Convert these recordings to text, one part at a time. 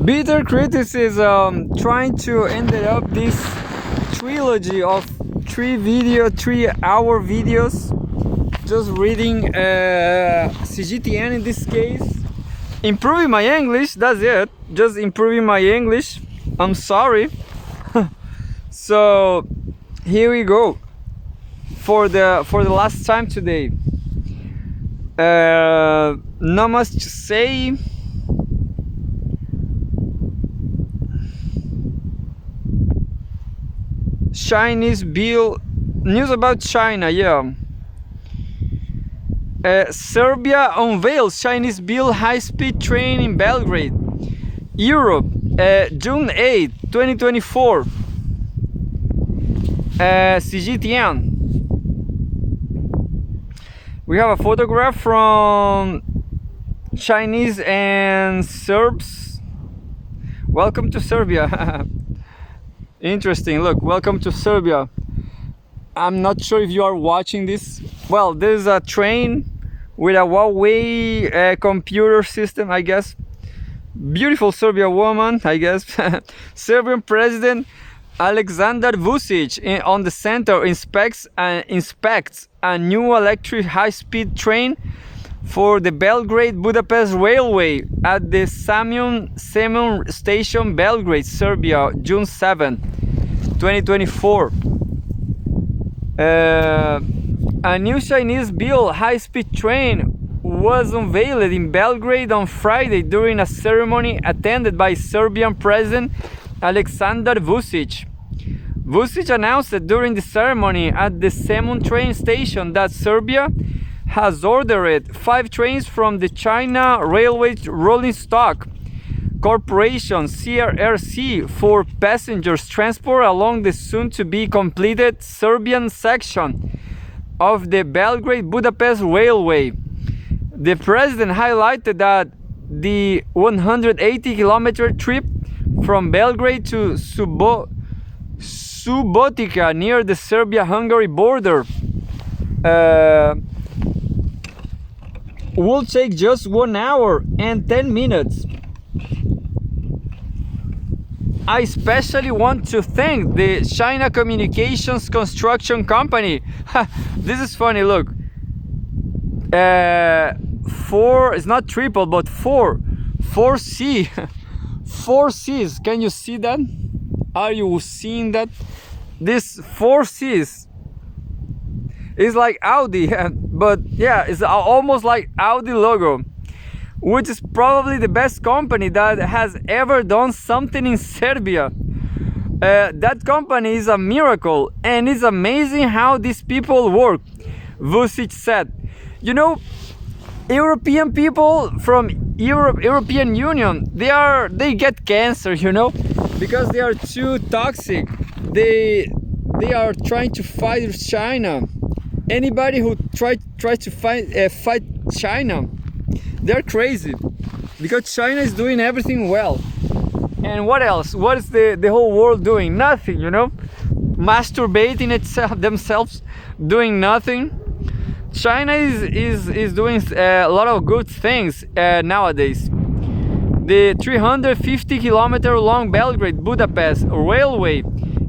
Bitter criticism, trying to end up this trilogy of 3-hour videos, just reading CGTN in this case, improving my English. That's it, just improving my English. I'm sorry. So here we go for the last time today. Not much to say. Chinese bill news about China. Serbia unveils Chinese bill high-speed train in Belgrade. Europe, June 8, 2024. CGTN. We have a photograph from Chinese and Serbs. Welcome to Serbia. Interesting. Look, welcome to Serbia. I'm not sure if you are watching this. Well, there's a train with a Huawei computer system, I guess. Beautiful Serbian woman, I guess. Serbian President Aleksandar Vučić on the center inspects a new electric high-speed train for the Belgrade-Budapest Railway at the Semun Station, Belgrade, Serbia, June 7, 2024. A new Chinese built high-speed train was unveiled in Belgrade on Friday during a ceremony attended by Serbian President Aleksandar Vučić. Vučić announced during the ceremony at the Semun train station that Serbia has ordered 5 trains from the China Railway Rolling Stock Corporation (CRRC) for passengers transport along the soon-to-be completed Serbian section of the Belgrade-Budapest Railway. The president highlighted that the 180-kilometer trip from Belgrade to Subotica near the Serbia-Hungary border will take just 1 hour and 10 minutes. I especially want to thank the China Communications Construction Company. This is funny, look. 4, it's not triple, but 4C. 4 C's. Can you see that? Are you seeing that? This 4 C's is like Audi, but yeah, it's almost like Audi logo, which is probably the best company that has ever done something in Serbia. That company is a miracle, and it's amazing how these people work, Vučić said. You know, European people from European Union, they get cancer, you know, because they are too toxic. They are trying to fight China. Anybody who tries to fight China, they're crazy, because China is doing everything well. And what else? What is the whole world doing? Nothing, you know, masturbating themselves, doing nothing. China is doing a lot of good things nowadays. The 350-kilometer long Belgrade-Budapest railway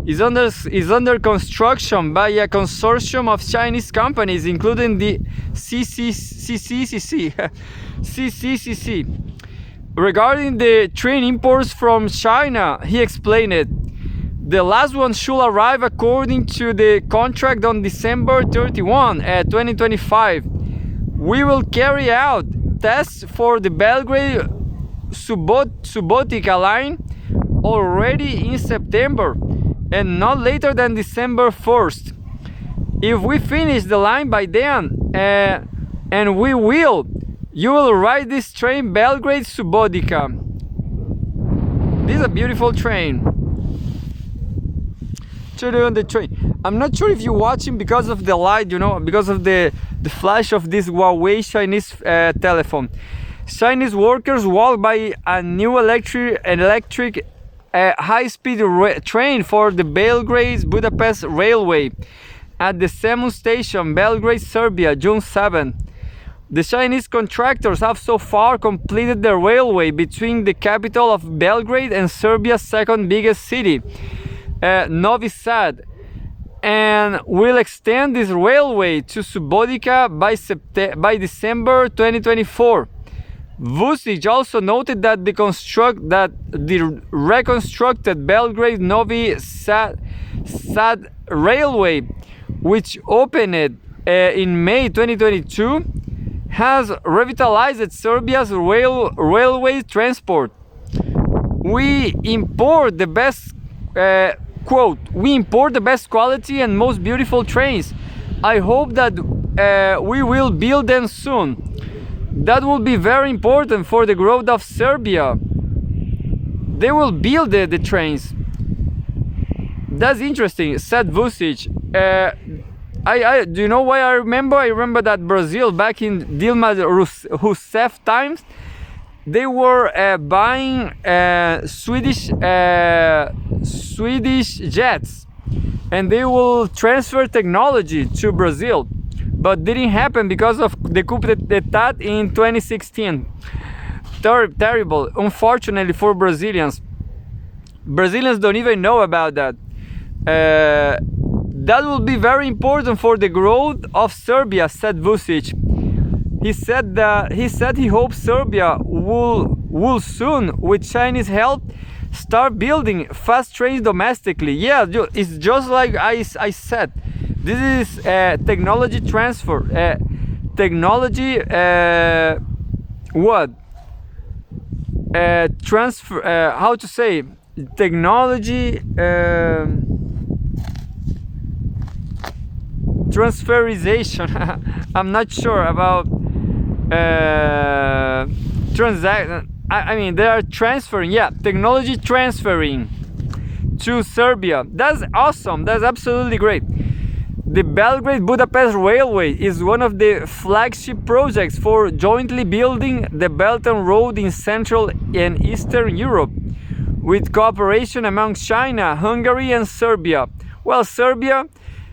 is under construction by a consortium of Chinese companies, including the CCCC. Regarding the train imports from China, he explained it. The last one should arrive according to the contract on December 31, 2025. We will carry out tests for the Belgrade Subotica line already in September and not later than December 1st. If we finish the line by then, and we will, you will ride this train Belgrade Subotica. This is a beautiful train. On the train. I'm not sure if you're watching because of the light, you know, because of the flash of this Huawei Chinese telephone. Chinese workers walk by a new electric high-speed train for the Belgrade-Budapest Railway at the Semun Station, Belgrade, Serbia, June 7. The Chinese contractors have so far completed the railway between the capital of Belgrade and Serbia's second biggest city, Novi Sad, and will extend this railway to Subotica by December 2024. Vucic also noted that the reconstructed Belgrade Novi Sad railway, which opened in May 2022, has revitalized Serbia's railway transport. We import the best quote, "We import the best quality and most beautiful trains. I hope that we will build them soon. That will be very important for the growth of Serbia." They will build the trains. That's interesting, said Vucic. Do you know why I remember? I remember that Brazil, back in Dilma Rousseff times, they were buying Swedish jets, and they will transfer technology to Brazil, but didn't happen because of the coup d'état in 2016. Terrible, unfortunately for Brazilians. Brazilians don't even know about that. That will be very important for the growth of Serbia, said Vucic. He said he hopes Serbia will soon, with Chinese help, start building fast trains domestically. Yeah, it's just like I said. This is technology transfer. How to say? Technology. Transferization. I'm not sure about transaction. I mean, they are transferring. Yeah, technology transferring to Serbia. That's awesome. That's absolutely great. The Belgrade-Budapest Railway is one of the flagship projects for jointly building the Belt and Road in Central and Eastern Europe, with cooperation among China, Hungary, and Serbia. Well, Serbia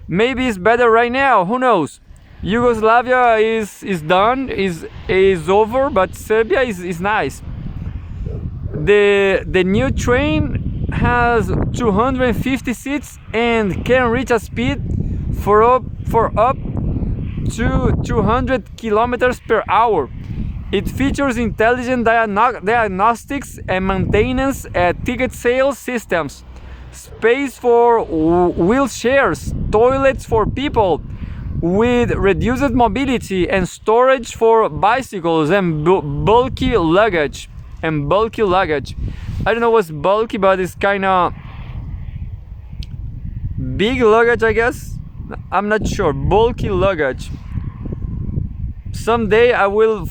maybe it's better right now. Who knows? Yugoslavia is done, is over, but Serbia is nice. The new train has 250 seats and can reach a speed for up to 200 kilometers per hour. It features intelligent diagnostics and maintenance ticket sales systems, space for wheelchairs, toilets for people with reduced mobility, and storage for bicycles and bulky luggage. I don't know what's bulky, but it's kind of big luggage, I guess. I'm not sure. Bulky luggage. Someday I will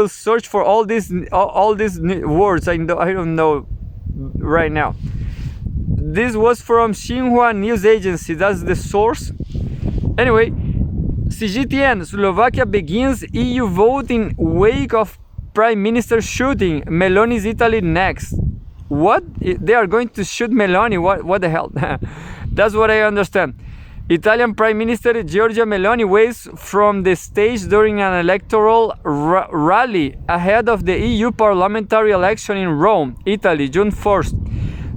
search for all these words. I don't know right now. This was from Xinhua News Agency. That's the source. Anyway, CGTN, Slovakia begins EU vote in wake of Prime Minister shooting. Meloni's Italy next. What? They are going to shoot Meloni? What the hell? That's what I understand. Italian Prime Minister Giorgia Meloni waves from the stage during an electoral rally ahead of the EU parliamentary election in Rome, Italy, June 1st.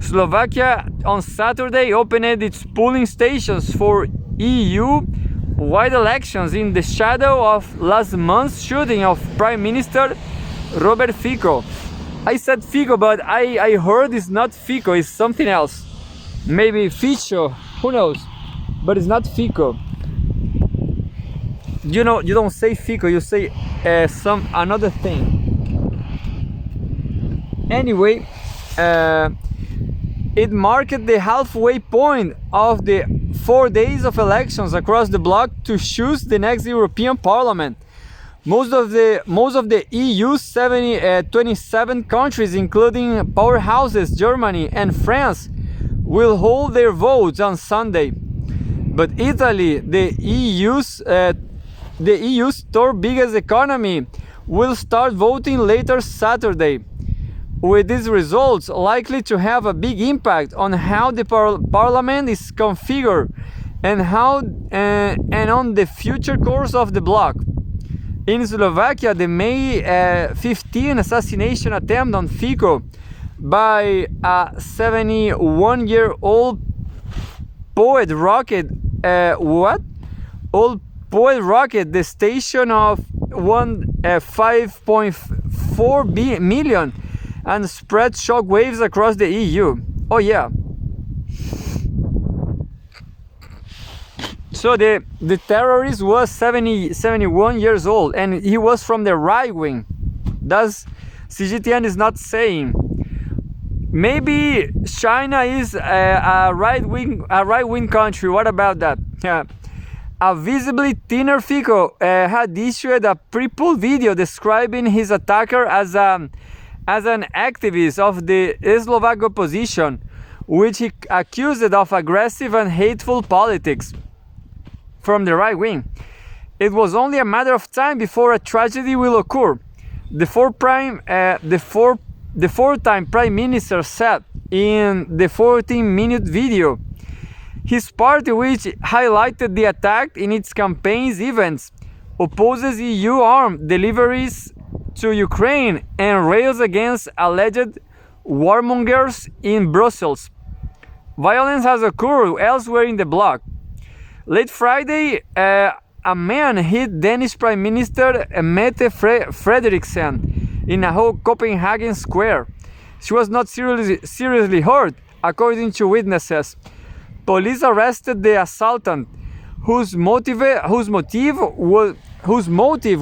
Slovakia on Saturday opened its polling stations for EU-wide elections in the shadow of last month's shooting of Prime Minister Robert Fico. I said Fico, but I heard it's not Fico, it's something else. Maybe Fico, who knows? But it's not Fico. You know, you don't say Fico, you say another thing. Anyway, it marked the halfway point of the 4 days of elections across the bloc to choose the next European Parliament. Most of the EU's 27 countries, including powerhouses Germany and France, will hold their votes on Sunday. But Italy, the EU's third biggest economy, will start voting later Saturday, with these results likely to have a big impact on how the parliament is configured and on the future course of the bloc. In Slovakia, the May 15 assassination attempt on Fico by a 71-year-old poet rocket, old poet rocket, the station of 5.4 million, and spread shockwaves across the EU. Oh yeah. So the terrorist was 71 years old, and he was from the right wing. Thus, CGTN is not saying. Maybe China is a right wing country. What about that? Yeah. A visibly thinner Fico had issued a pre-pulled video describing his attacker as an activist of the Slovak opposition, which he accused of aggressive and hateful politics from the right wing. It was only a matter of time before a tragedy will occur. The four-time prime minister said in the 14-minute video. His party, which highlighted the attack in its campaign's events, opposes EU armed deliveries to Ukraine and rails against alleged warmongers in Brussels. Violence has occurred elsewhere in the bloc. Late Friday, a man hit Danish Prime Minister Mette Frederiksen in a Copenhagen square. She was not seriously hurt, according to witnesses. Police arrested the assailtant, whose motive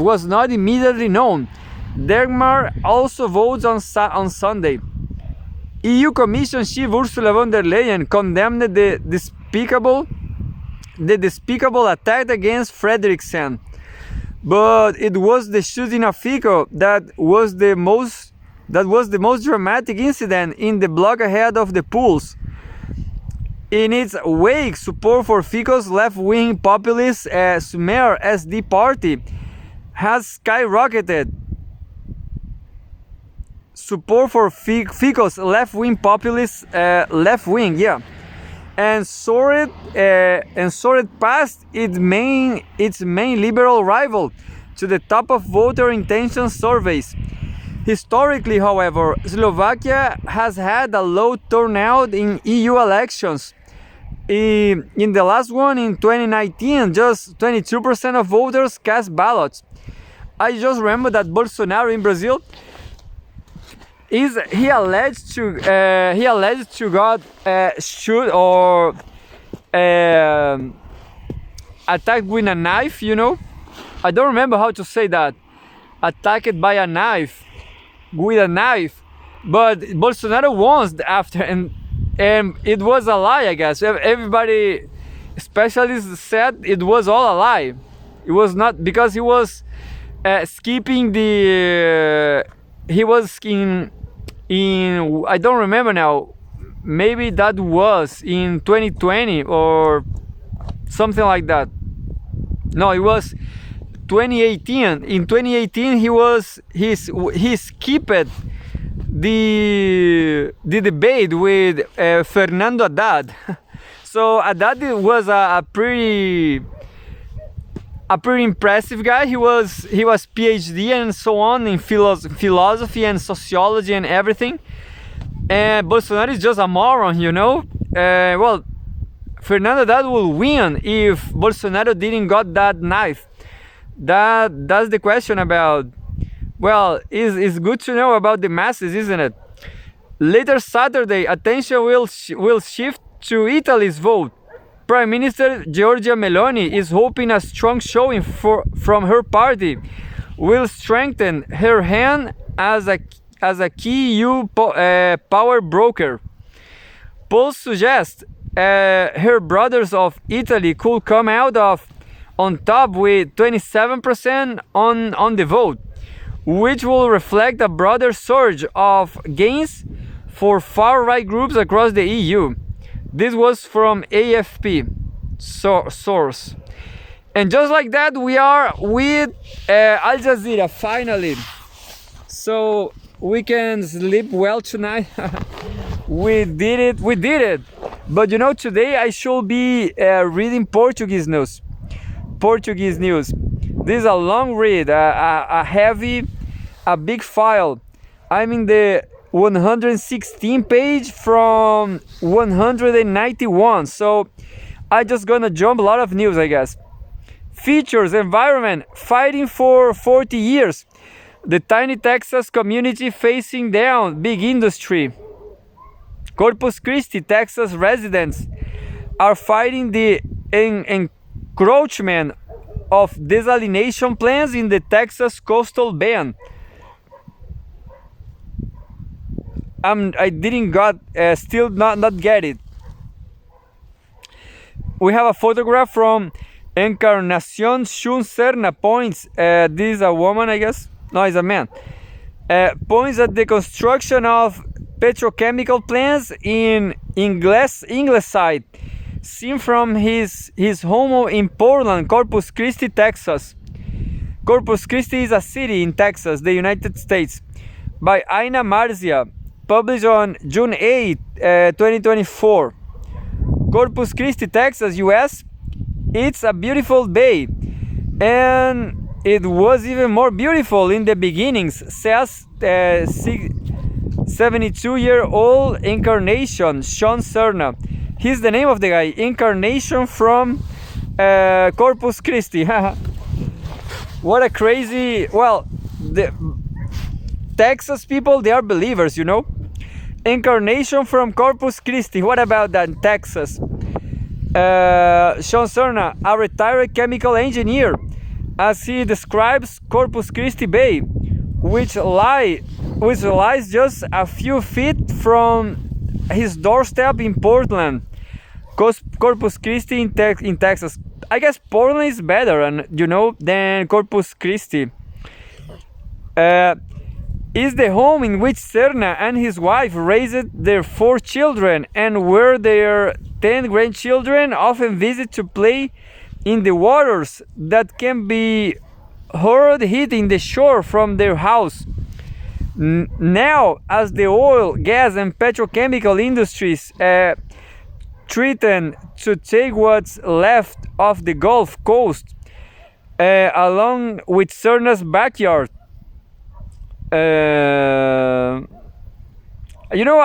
was not immediately known. Denmark also votes on Sunday. EU Commission Chief Ursula von der Leyen condemned the despicable attack against Frederiksen, but it was the shooting of Fico that was the most dramatic incident in the bloc ahead of the polls. In its wake, support for Fico's left-wing populist Smer SD party has skyrocketed. Support for Fico's left-wing populist and soared past its main liberal rival to the top of voter intention surveys. Historically, however, Slovakia has had a low turnout in EU elections. In the last one in 2019, just 22% of voters cast ballots. I just remember that Bolsonaro in Brazil he alleged to got shoot or attacked with a knife. You know, I don't remember how to say that. Attacked by a knife, with a knife, but Bolsonaro won after, and it was a lie. I guess everybody, specialists, said it was all a lie. It was not, because he was skipping the. He was in I don't remember now. Maybe that was in 2020 or something like that. No, it was 2018. In 2018, he skipped the debate with Fernando Haddad. So Haddad was a pretty impressive guy. He was PhD and so on in philosophy and sociology and everything. And Bolsonaro is just a moron, you know. Well, Fernando Haddad will win if Bolsonaro didn't got that knife. That's the question about. Well, it's good to know about the masses, isn't it? Later Saturday, attention will shift to Italy's vote. Prime Minister Giorgia Meloni is hoping a strong showing from her party will strengthen her hand as a key EU power broker. Polls suggest her brothers of Italy could come out on top with 27% on the vote, which will reflect a broader surge of gains for far-right groups across the EU. This was from AFP source. And just like that, we are with Al Jazeera finally. So we can sleep well tonight. We did it. But you know, today I should be reading Portuguese news. This is a long read, a heavy, a big file. I'm in the 116 page from 191, so I just gonna jump a lot of news, I guess. Features: environment, fighting for 40 years. The tiny Texas community facing down big industry. Corpus Christi, Texas residents are fighting the encroachment of desalination plants in the Texas coastal band. I didn't got still not get it. We have a photograph from Encarnacion Shun Serna points. This is a woman, I guess. No, it's a man. Points at the construction of petrochemical plants in Ingleside, seen from his home in Portland, Corpus Christi, Texas. Corpus Christi is a city in Texas, the United States. By Aina Marzia, published on June 8, 2024. Corpus Christi, Texas, US. It's a beautiful bay, and it was even more beautiful in the beginnings, says 72-year-old Incarnation Sean Serna. He's the name of the guy, Incarnation from Corpus Christi. What a crazy... Well, the Texas people, they are believers, you know. Incarnation from Corpus Christi. What about that in Texas? Sean Serna, a retired chemical engineer, as he describes Corpus Christi Bay, which lies just a few feet from his doorstep in Portland, Corpus Christi in Texas. I guess Portland is better, and than Corpus Christi. Is the home in which Serna and his wife raised their 4 children, and where their 10 grandchildren often visit to play in the waters that can be heard hitting the shore from their house. Now, as the oil, gas, and petrochemical industries threaten to take what's left of the Gulf Coast, along with Serna's backyard. I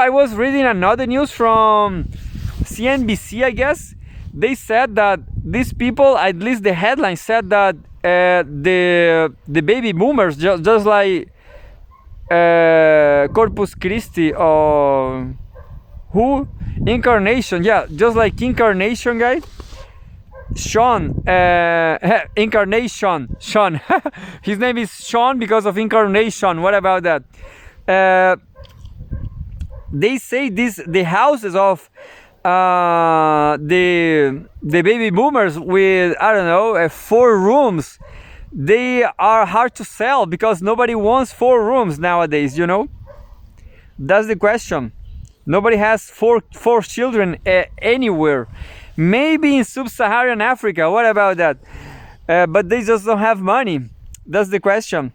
was reading another news from CNBC, I guess. They said that these people, at least the headline said that the baby boomers, just like Corpus Christi or who? Incarnation, yeah, just like Incarnation guy. Sean, Incarnation, Sean. His name is Sean because of Incarnation. What about that? They say the houses of the baby boomers with 4 rooms, they are hard to sell because nobody wants 4 rooms nowadays. That's the question. Nobody has four children anywhere. Maybe in sub-Saharan Africa. What about that? But they just don't have money. That's the question.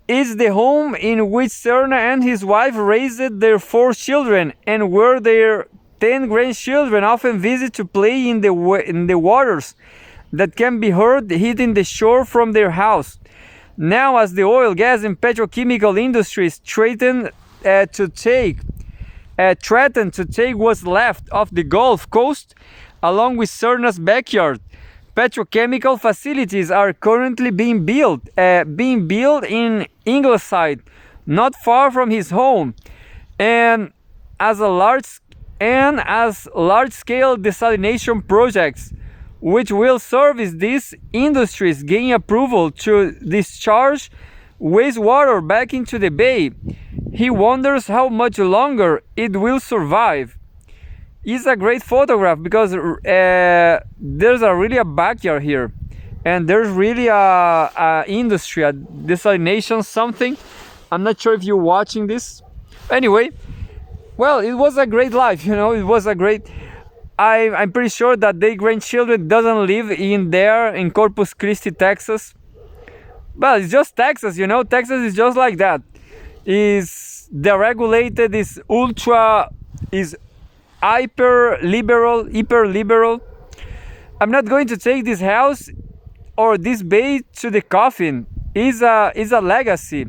Is the home in which Serna and his wife raised their 4 children, and where their 10 grandchildren often visit to play in the waters that can be heard hitting the shore from their house. Now, as the oil, gas, and petrochemical industries threaten to take what's left of the Gulf Coast, along with Serna's backyard, petrochemical facilities are currently being built in Ingleside, not far from his home, and as large-scale desalination projects, which will service these industries, gain approval to discharge wastewater back into the bay. He wonders how much longer it will survive. It's a great photograph because there's really a backyard here, and there's really a industry, a desalination something. I'm not sure if you're watching this. Anyway, well, it was a great life, It was a great... I'm pretty sure that their grandchildren doesn't live in Corpus Christi, Texas. But it's just Texas, Texas is just like that. Is deregulated, is hyper liberal. I'm not going to take this house or this bait to the coffin. Is a legacy.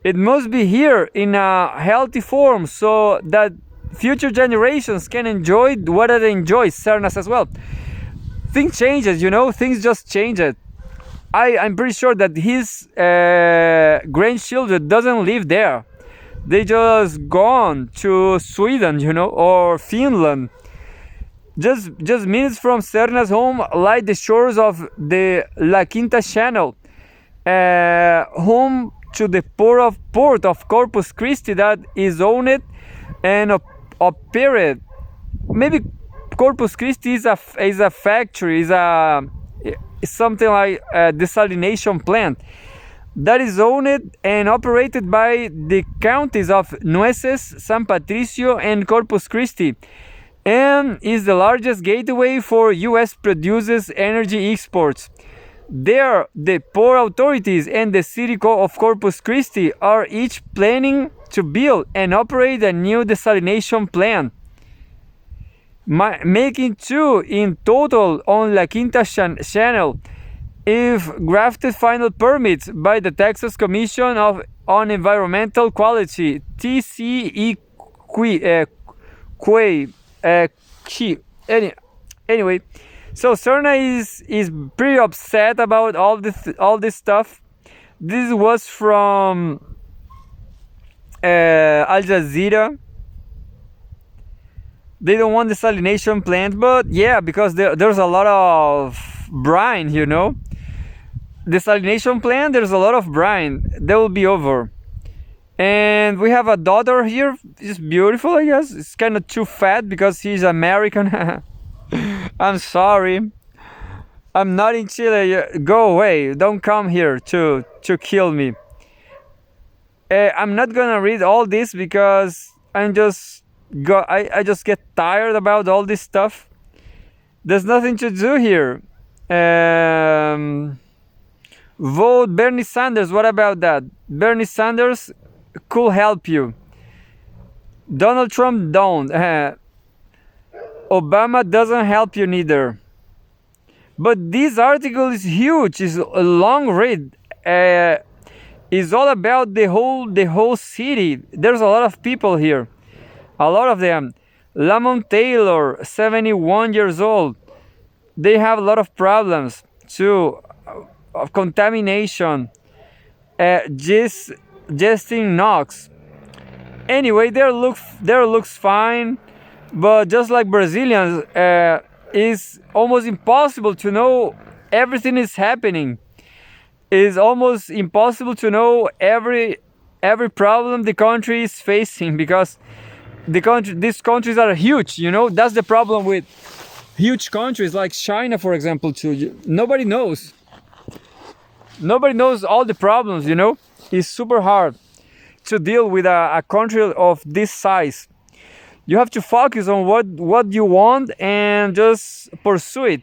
It must be here in a healthy form so that future generations can enjoy what I enjoy. Serna as well. Things changes, things just change it. I'm pretty sure that his grandchildren doesn't live there. They just gone to Sweden, or Finland. Just minutes from Serna's home lie the shores of the La Quinta Channel, home to the port of Corpus Christi that is owned and operated. Maybe Corpus Christi is a factory, is something like a desalination plant that is owned and operated by the counties of Nueces, San Patricio, and Corpus Christi, and is the largest gateway for U.S. produces energy exports. There, the port authorities and the city of Corpus Christi are each planning to build and operate a new desalination plant, making two in total on La Quinta Channel, if granted final permits by the Texas Commission on Environmental Quality, anyway, so Serna is pretty upset about all this stuff. This was from Al Jazeera. They don't want desalination plant, but yeah, because there's a lot of brine, Desalination plant, there's a lot of brine. That will be over. And we have a daughter here. She's beautiful, I guess. It's kind of too fat because she's American. I'm sorry. I'm not in Chile. Go away. Don't come here to kill me. I'm not gonna read all this because I just get tired about all this stuff. There's nothing to do here. Vote Bernie Sanders. What about that? Bernie Sanders could help you. Donald Trump don't. Obama doesn't help you neither. But this article is huge. It's a long read. It's all about the whole city. There's a lot of people here. A lot of them. Lamont Taylor, 71 years old. They have a lot of problems too, of contamination. Justin Knox. Anyway, their looks fine, but just like Brazilians, it's almost impossible to know everything is happening. It's almost impossible to know every problem the country is facing because these countries are huge. That's the problem with huge countries like China, for example. Too, nobody knows. Nobody knows all the problems. It's super hard to deal with a country of this size. You have to focus on what you want and just pursue it.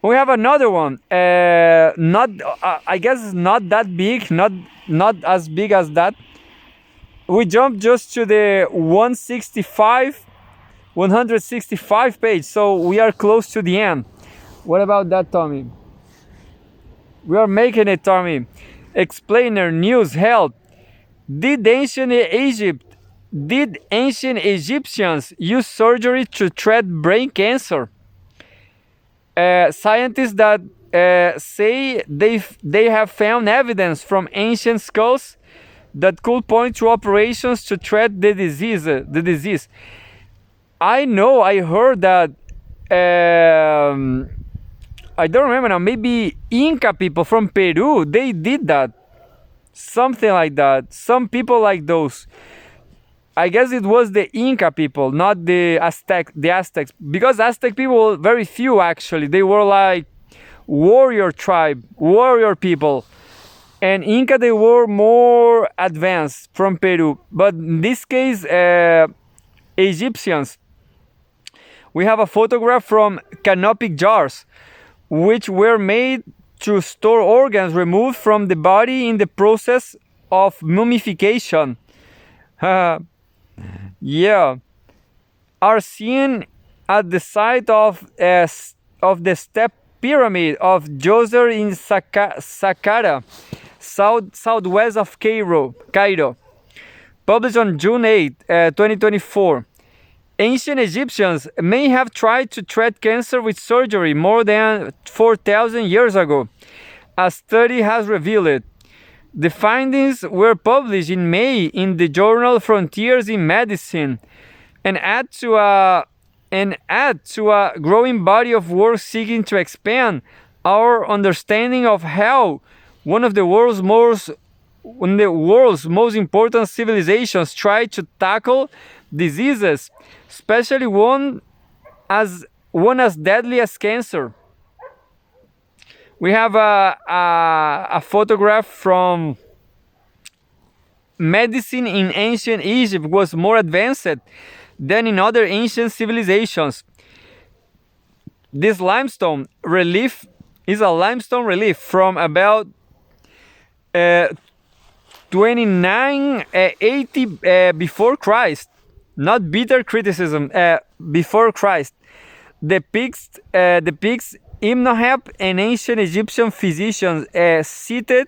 We have another one. I guess it's not that big, not as big as that. We jumped just to the 165 page, so we are close to the end. What about that, Tommy? We are making it, Tommy. Explainer, news, health. Did ancient Egyptians use surgery to treat brain cancer? Scientists that say they have found evidence from ancient skulls that could point to operations to treat the disease. I heard that. I don't remember now. Maybe Inca people from Peru, they did that. Something like that. Some people like those. I guess it was the Inca people, not the Aztecs. Because Aztec people, very few actually. They were like warrior people. And Inca, they were more advanced from Peru. But in this case, Egyptians. We have a photograph from canopic jars, which were made to store organs removed from the body in the process of mummification. Yeah. Are seen at the site of of the step pyramid of Djoser in Saqqara, southwest of Cairo. Published on June 8, 2024. Ancient Egyptians may have tried to treat cancer with surgery more than 4,000 years ago, a study has revealed. The findings were published in May in the journal Frontiers in Medicine and add to a growing body of work seeking to expand our understanding of how one of the world's most important civilizations try to tackle diseases, especially one as deadly as cancer. We have a photograph from medicine in ancient Egypt was more advanced than in other ancient civilizations. This limestone relief is a limestone relief from about 2980 before Christ. Not bitter criticism. Before Christ, depicts Imhotep and ancient Egyptian physicians seated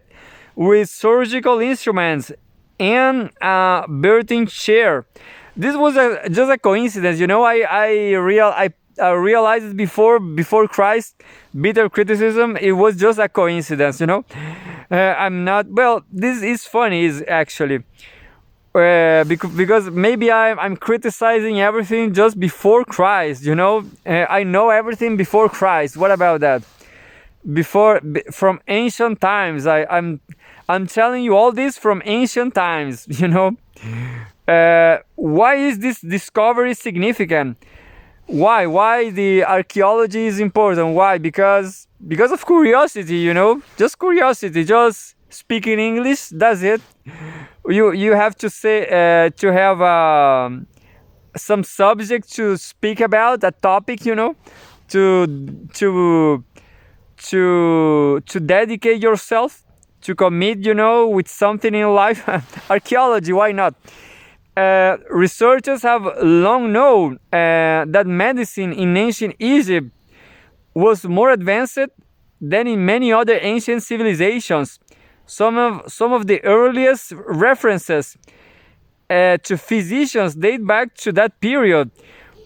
with surgical instruments and a birthing chair. This was just a coincidence, you know. I realized it before Christ. Bitter criticism. It was just a coincidence, you know. I'm not. Well, this is funny, is actually. Because maybe I'm criticizing everything just before Christ, you know. I know everything before Christ. What about that? From ancient times, I'm telling you all this from ancient times, you know. Why is this discovery significant? Why the archaeology is important? Why? Because of curiosity, you know. Just curiosity. Just speaking English. That's it. You have to say to have some subject to speak about, a topic, you know, to dedicate yourself, to commit, you know, with something in life. Archaeology, why not? Researchers have long known that medicine in ancient Egypt was more advanced than in many other ancient civilizations. Some of the earliest references to physicians date back to that period,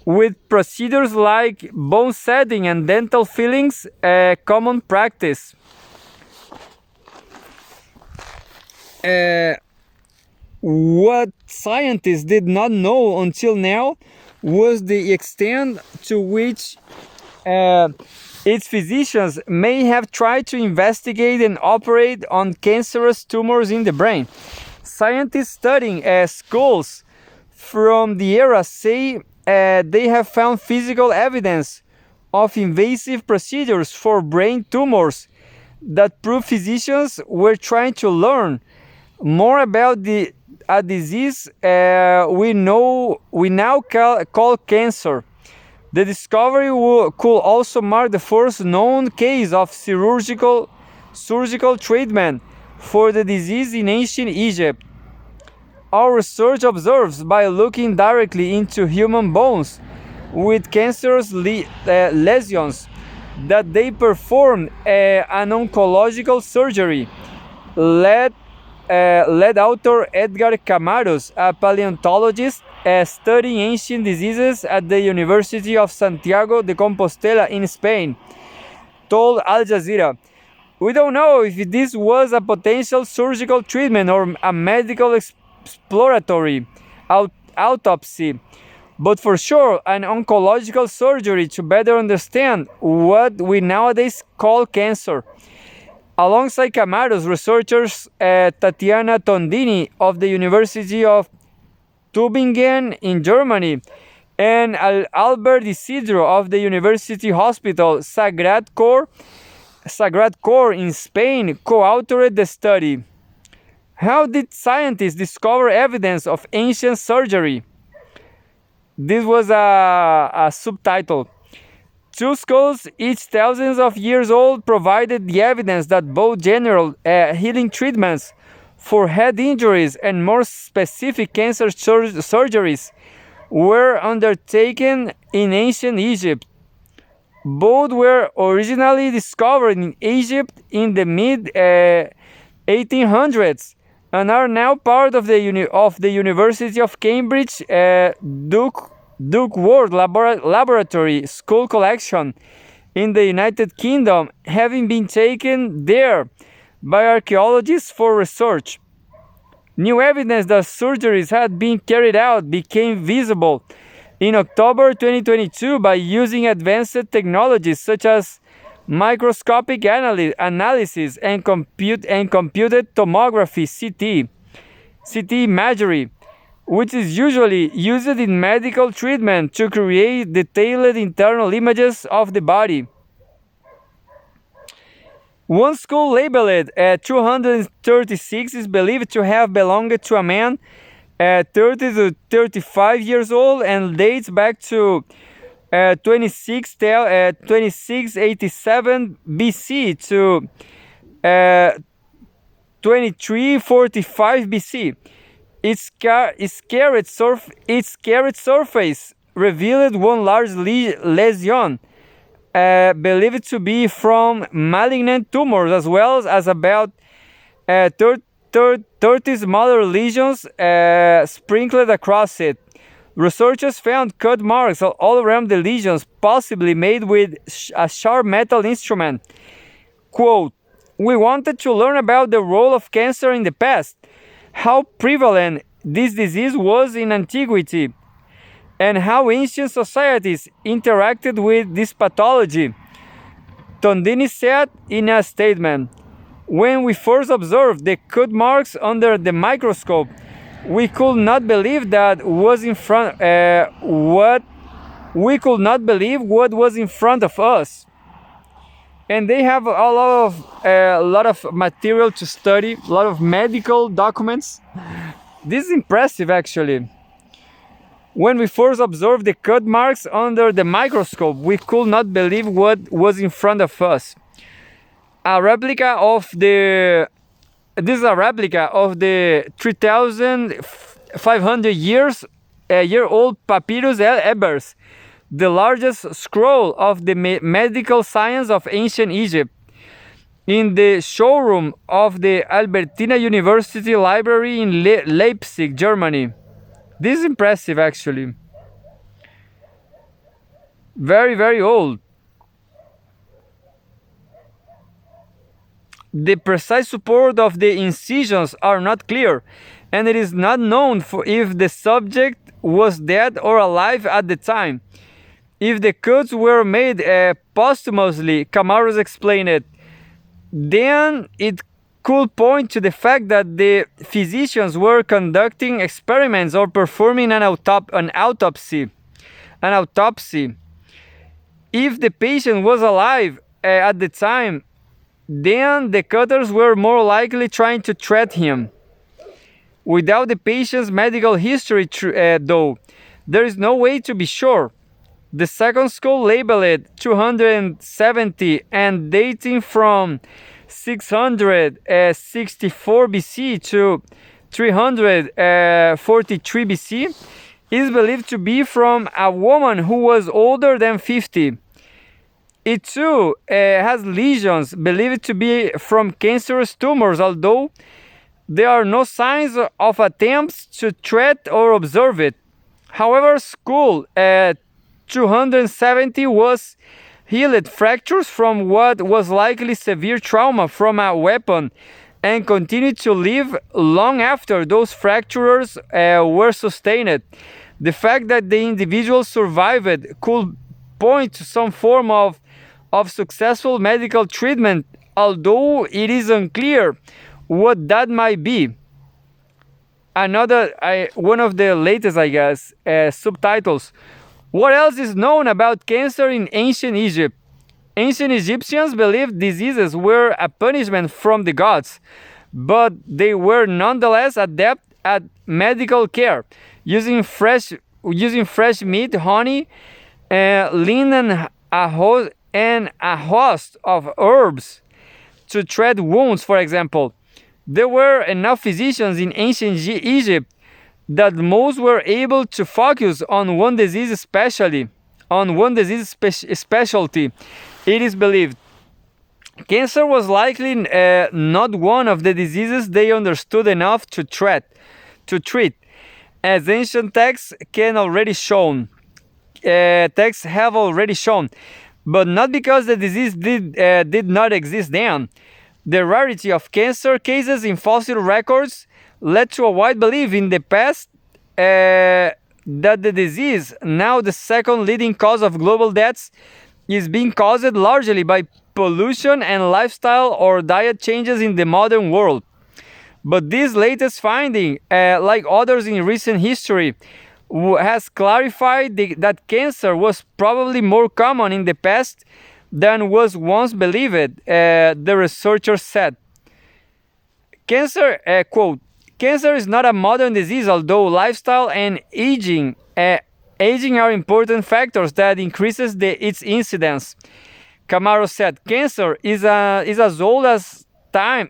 with procedures like bone setting and dental fillings common practice. What scientists did not know until now was the extent to which its physicians may have tried to investigate and operate on cancerous tumors in the brain. Scientists studying skulls from the era say they have found physical evidence of invasive procedures for brain tumors that prove physicians were trying to learn more about a disease we now call cancer. The discovery could also mark the first known case of surgical treatment for the disease in ancient Egypt. Our research observes, by looking directly into human bones with cancerous lesions, that they performed an oncological surgery. Led author Edgar Camaros, a paleontologist studying ancient diseases at the University of Santiago de Compostela in Spain, told Al Jazeera, "We don't know if this was a potential surgical treatment or a medical exploratory autopsy, but for sure an oncological surgery to better understand what we nowadays call cancer." Alongside Camaros, researchers Tatiana Tondini of the University of Tübingen in Germany and Albert Isidro of the University Hospital Sagrat Cor in Spain co-authored the study. How did scientists discover evidence of ancient surgery? This was a subtitle. Two skulls, each thousands of years old, provided the evidence that both general healing treatments for head injuries and more specific cancer surgeries were undertaken in ancient Egypt. Both were originally discovered in Egypt in the mid 1800s and are now part of the University of Cambridge Duckworth Laboratory School collection in the United Kingdom, having been taken there by archaeologists for research. New evidence that surgeries had been carried out became visible in October 2022 by using advanced technologies such as microscopic analysis and computed tomography CT imagery, which is usually used in medical treatment to create detailed internal images of the body. One skull labeled 236 is believed to have belonged to a man 30 to 35 years old and dates back to 2687 BC to 2345 BC. Its scarred surface revealed one large lesion, believed to be from malignant tumors, as well as about 30 smaller lesions sprinkled across it. Researchers found cut marks all around the lesions, possibly made with a sharp metal instrument. Quote, "We wanted to learn about the role of cancer in the past, how prevalent this disease was in antiquity, and how ancient societies interacted with this pathology," Tondini said in a statement. "When we first observed the cut marks under the microscope, we could not believe what was in front of us." And they have a lot of material to study, a lot of medical documents. This is impressive, actually. When we first observed the cut marks under the microscope, we could not believe what was in front of us. This is a replica of the 3,500 year old Papyrus Ebers, the largest scroll of the medical science of ancient Egypt, in the showroom of the Albertina University Library in Leipzig, Germany. This is impressive, actually. Very, very old. The precise support of the incisions are not clear, and it is not known if the subject was dead or alive at the time. If the cuts were made posthumously, Camaros explained it, then it could point to the fact that the physicians were conducting experiments or performing an autopsy. If the patient was alive at the time, then the cutters were more likely trying to treat him. Without the patient's medical history, though, there is no way to be sure. The second skull, labeled 270 and dating from 664 BC to 343 BC, is believed to be from a woman who was older than 50. It too has lesions believed to be from cancerous tumors, although there are no signs of attempts to treat or observe it. However, skull 270 was healed fractures from what was likely severe trauma from a weapon and continued to live long after those fractures were sustained. The fact that the individual survived could point to some form of successful medical treatment, although it is unclear what that might be. One of the latest, I guess, subtitles. What else is known about cancer in ancient Egypt? Ancient Egyptians believed diseases were a punishment from the gods, but they were nonetheless adept at medical care, using fresh meat, honey, linen, and a host of herbs to treat wounds, for example. There were enough physicians in ancient Egypt that most were able to focus on one disease especially. on one disease specialty. It is believed cancer was likely not one of the diseases they understood enough to treat, as ancient texts texts have already shown, but not because the disease did not exist then. The rarity of cancer cases in fossil records led to a wide belief in the past that the disease, now the second leading cause of global deaths, is being caused largely by pollution and lifestyle or diet changes in the modern world. But this latest finding, like others in recent history, has clarified that cancer was probably more common in the past than was once believed, the researcher said. Quote, cancer is not a modern disease, although lifestyle and aging are important factors that increases its incidence. Camaro said, cancer is as old as time,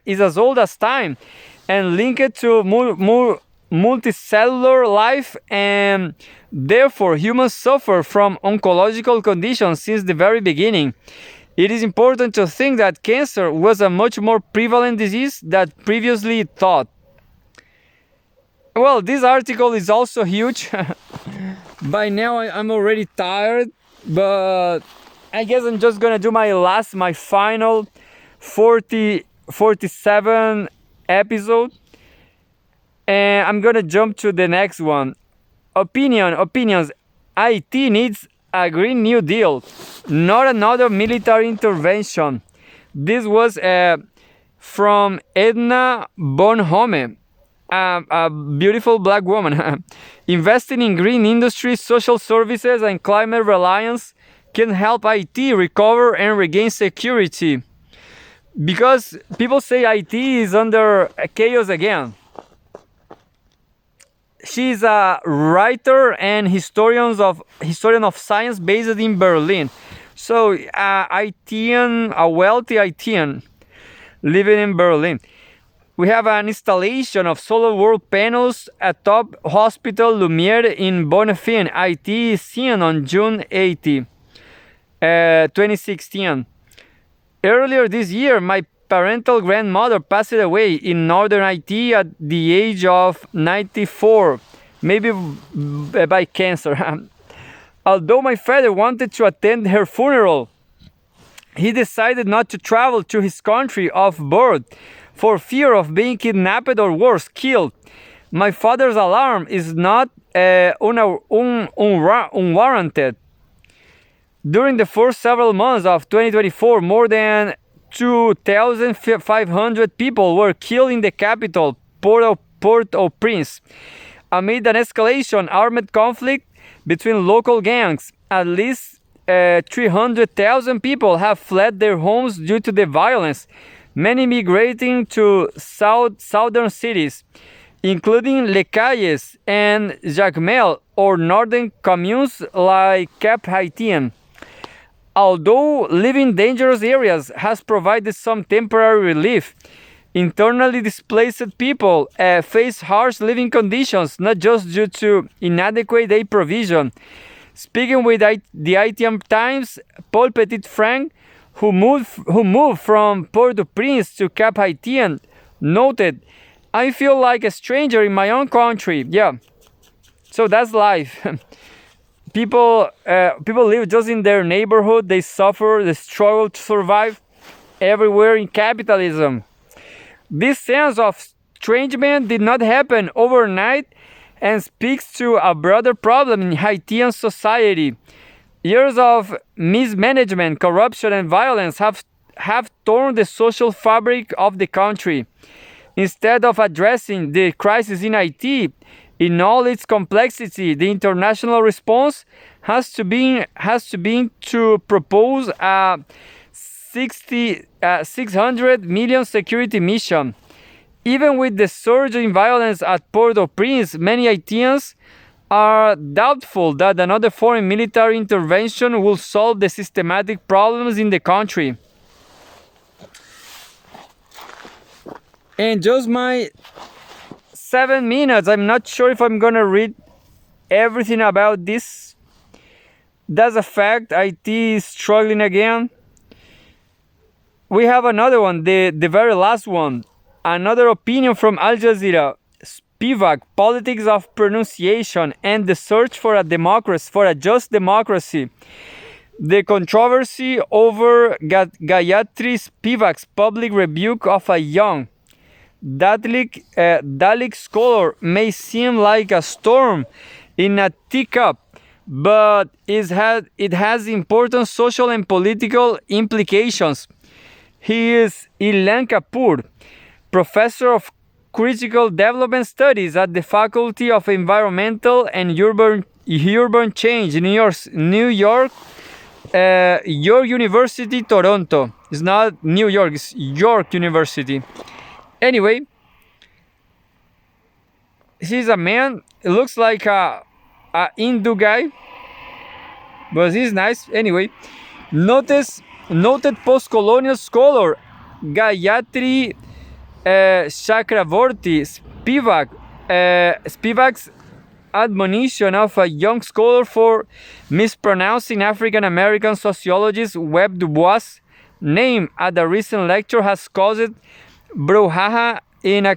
and linked to multicellular life, and therefore humans suffer from oncological conditions since the very beginning. It is important to think that cancer was a much more prevalent disease than previously thought. Well, this article is also huge. By now I'm already tired, but I guess I'm just gonna do my final 47 episode, and I'm gonna jump to the next one. Opinions. IT needs a Green New Deal, not another military intervention. This was from Edna Bonhomme, a beautiful black woman. Investing in green industry, social services, and climate reliance can help IT recover and regain security. Because people say IT is under chaos again. She's a writer and historian of science based in Berlin. So, a wealthy ITian living in Berlin. We have an installation of solar world panels at top hospital Lumiere in Bonnefin, IT, seen on June 80, 2016. Earlier this year, my parental grandmother passed away in northern IT at the age of 94, maybe by cancer. Although my father wanted to attend her funeral, he decided not to travel to his country of birth for fear of being kidnapped or worse, killed. My father's alarm is not unwarranted. During the first several months of 2024, more than 2,500 people were killed in the capital, Port-au-Prince. Amid an escalation armed conflict between local gangs, at least 300,000 people have fled their homes due to the violence, many migrating to southern cities, including Les Cayes and Jacmel, or northern communes like Cap-Haïtien. Although living in dangerous areas has provided some temporary relief, internally displaced people face harsh living conditions, not just due to inadequate aid provision. Speaking with the ITM Times, Paul Petit-Franc, who moved from Port-au-Prince to Cap-Haïtien, noted, "I feel like a stranger in my own country." Yeah, so that's life. People live just in their neighborhood. They suffer, they struggle to survive everywhere in capitalism. This sense of estrangement did not happen overnight and speaks to a broader problem in Haitian society. Years of mismanagement, corruption, and violence have torn the social fabric of the country. Instead of addressing the crisis in IT in all its complexity, the international response has to be to propose a 600 million security mission. Even with the surge in violence at Port-au-Prince, many Haitians are doubtful that another foreign military intervention will solve the systematic problems in the country. And just my 7 minutes, I'm not sure if I'm gonna read everything about this, That's a fact. IT is struggling again. We have another one, the very last one. Another opinion from Al Jazeera. Spivak, politics of pronunciation and the search for a democracy, for a just democracy. The controversy over Gayatri Spivak's public rebuke of a young Dalit scholar may seem like a storm in a teacup, but it has important social and political implications. He is Ilan Kapoor, professor of critical development studies at the Faculty of Environmental and Urban Change, New York University, Toronto. It's not New York, it's York University. Anyway, he's a man. It looks like a Hindu guy, but he's nice. Anyway, noted post-colonial scholar Gayatri Chakravorty Spivak's admonition of a young scholar for mispronouncing African American sociologist Webb Du Bois' name at a recent lecture has caused brouhaha in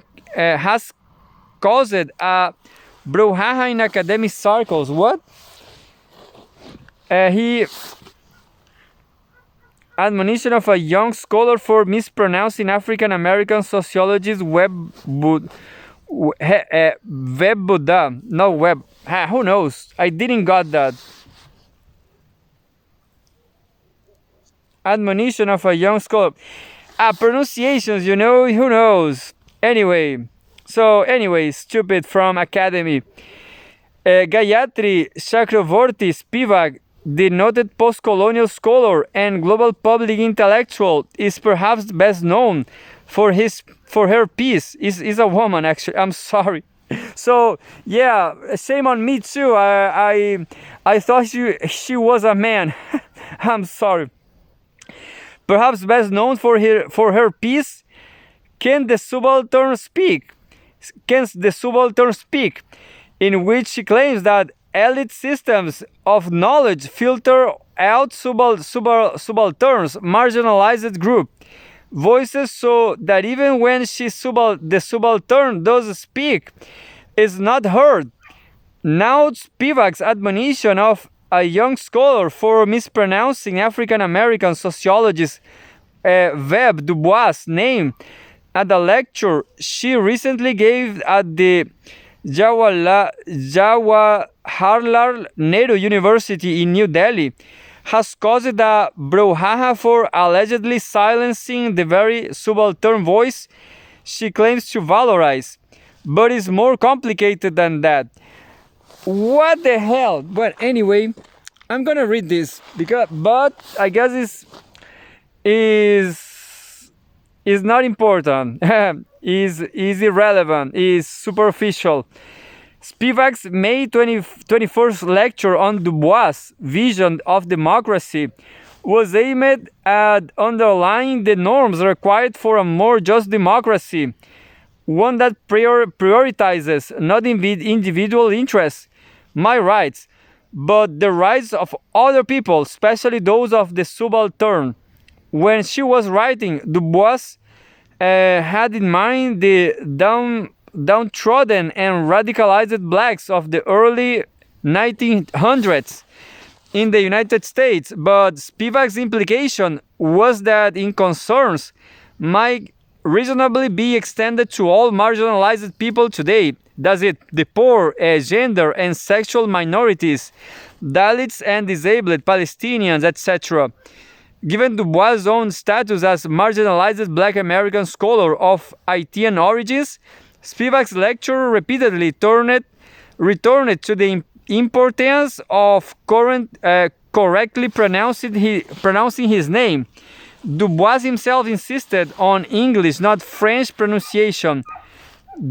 academic circles. What? He admonition of a young scholar for mispronouncing African American sociologist Webb Buddha. No, Webb. Who knows? I didn't got that. Admonition of a young scholar. Pronunciations, who knows? Anyway, stupid from Academy. Gayatri Chakravorty Spivak, the noted post-colonial scholar and global public intellectual, is perhaps best known for her piece. Is a woman, actually. I'm sorry. So yeah, shame on me too. I thought she was a man. I'm sorry. Perhaps best known for her piece, Can the Subaltern Speak? In which she claims that elite systems of knowledge filter out subalterns, marginalized group voices, so that even when the subaltern does speak, is not heard. Now Spivak's admonition of a young scholar for mispronouncing African American sociologist Webb Du Bois' name at a lecture she recently gave at the Jawaharlal Nehru University in New Delhi has caused a brouhaha for allegedly silencing the very subaltern voice she claims to valorize. But it's more complicated than that. What the hell? But anyway, I'm gonna read this but I guess is not important. is irrelevant. Is superficial. Spivak's May 21st lecture on Du Bois' vision of democracy was aimed at underlying the norms required for a more just democracy, one that prioritizes not individual interests, my rights, but the rights of other people, especially those of the subaltern. When she was writing, Du Bois had in mind the downtrodden and radicalized blacks of the early 1900s in the United States, but Spivak's implication was that in concerns might reasonably be extended to all marginalized people today. Does it? The poor, gender and sexual minorities, Dalits and disabled, Palestinians, etc. Given Du Bois' own status as marginalized black American scholar of Haitian origins, Spivak's lecture repeatedly returned to the importance of correctly pronouncing his name. Du Bois himself insisted on English, not French pronunciation.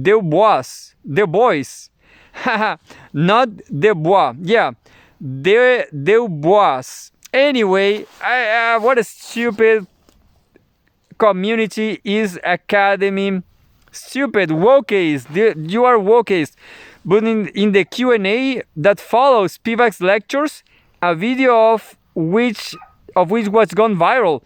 Du Bois. Not Du Bois. Yeah. Du Bois. Anyway, what a stupid community is Academy. Stupid, wokeist. You are wokeist. But in the Q&A that follows Spivak's lectures, a video of which was gone viral.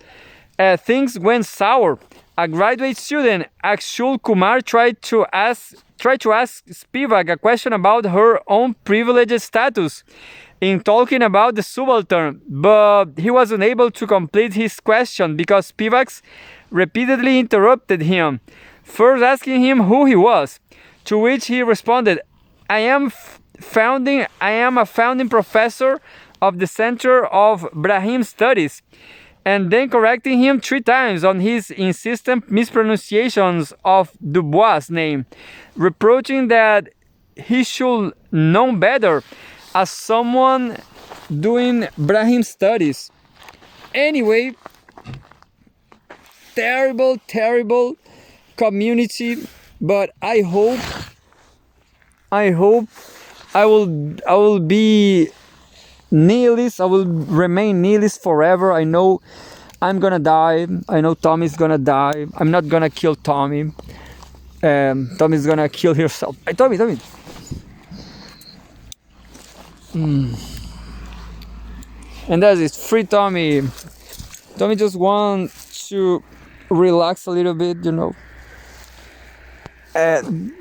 Things went sour. A graduate student, Akshul Kumar, tried to ask Spivak a question about her own privileged status in talking about the subaltern, but he was unable to complete his question because Spivak repeatedly interrupted him, first asking him who he was, to which he responded, I am a founding professor of the Center of Brahim Studies, and then correcting him 3 times on his insistent mispronunciations of Dubois' name, reproaching that he should know better as someone doing Brahim studies. Anyway, terrible community, but I hope I will be nihilist. I will remain nihilist forever. I know I'm gonna die. I know Tommy's gonna die. I'm not gonna kill Tommy. Tommy's gonna kill herself. Hey, Tommy. And that's it. Free Tommy. Tommy just wants to relax a little bit,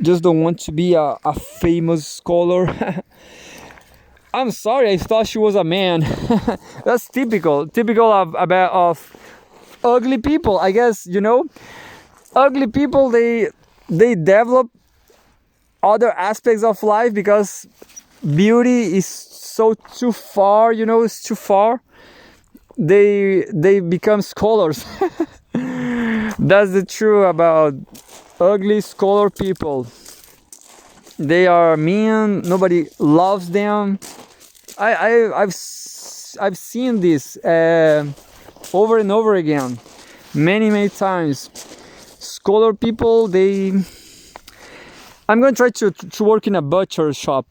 just don't want to be a famous scholar. I'm sorry, I thought she was a man. That's typical of ugly people, I guess. Ugly people, they develop other aspects of life because beauty is so too far. It's too far. They become scholars. That's the truth about ugly scholar people. They are mean. Nobody loves them. I've seen this over and over again, many times. Scholar people, I'm gonna try to work in a butcher shop.